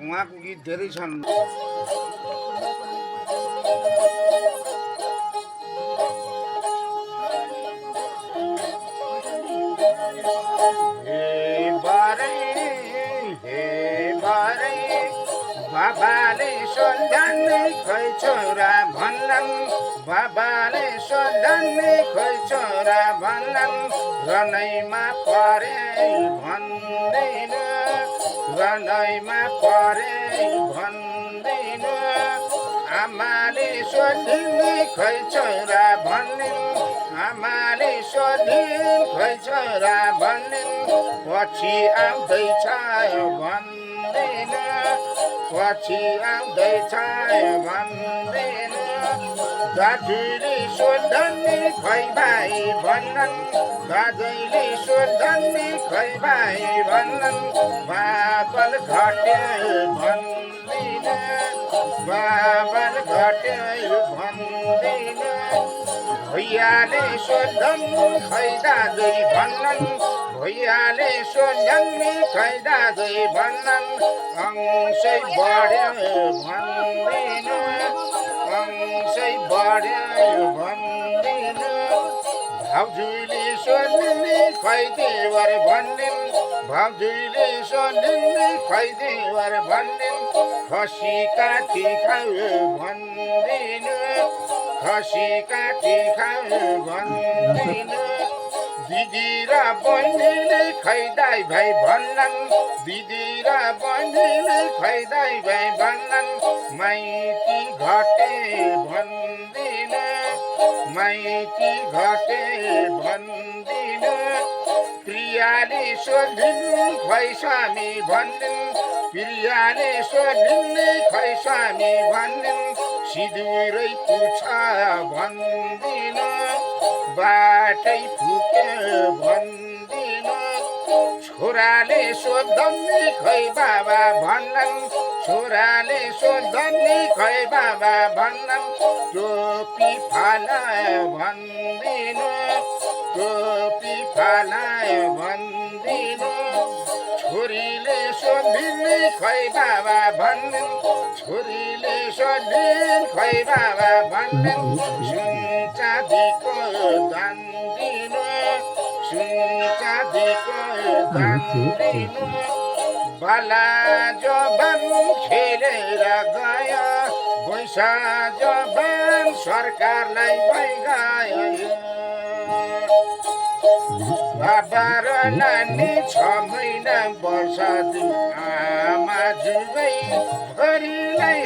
उहाँको गीत धेरै छन्। बाबाले सोध्यान्ने खोइ छोरा भन्नन्, बाबाले सोध्यान्ने खोइ छोरा भन्नन्, रनैमा परे भन्दैन, रनैमा परे भन्दैन। आमाले सोधिन् खोइ छोरा भन्निन्, आमाले सोधिन् खोइ छोरा भन्निन्, पछि आउँदैछ भन्दैन, पछि आउँदैछ भन्दैन। दाजुले सोध्ने खोइ भाइ भन्छन्, दाजुले सोध्ने खोइ भाइ भन्छन्, बाबल घट्यो भन्दैन, बाबल घट्यो भन्दैन। भैयाले सोध्ने खोइ दाजु भन्छन्, भैयाले सोध्ने खोइ दाजु भन्छन्, अंशै बढ्यो भन्दैन, अंशै बढ्यो भन्दैन। भाउजूले सोध्ने खोइ देवर भन्निन्, भाउजूले सोध्ने खोइ देवर भन्निन्, खसी काटी खाऊ भन्दैन, खसी काटी खाऊ भन्दैन। दिदी र बहिनीले खै दाइ भाइ भन्छन्, दिदी र बहिनीले खै दाइ भाइ भन्छन्, माइती घटे भन्दिन, माइती घटे भन्दिन। प्रियाले सोधिन् खोइ स्वामी भन्दिन्, प्रियाले सोधिन् खोइ स्वामी भन्दिन्, सिधुरै पुछ भन्दिन, बाटै फुक्यो भन्दिन। छोराले सोध्ने खोइ बाबा भन्छन्, छोराले सोध्ने खोइ बाबा भन्छन्, टोपी फालायो भन्दिन, टोपी फालायो भन्दिन। छोरीले सोधिन् खोइ बाबा भन्छन्, छोरीले सोधिन् खोइ बाबा भन्छन्, सुन चाँदीको दान दिनु, सुन चाँदीको दान दिनु। बाला जवान खेलेर गयो, पैसा जवान सरकारलाई भइगयो। बाबा र नानी 6 महिना वर्ष दिन, आमा जुगै छोरीलाई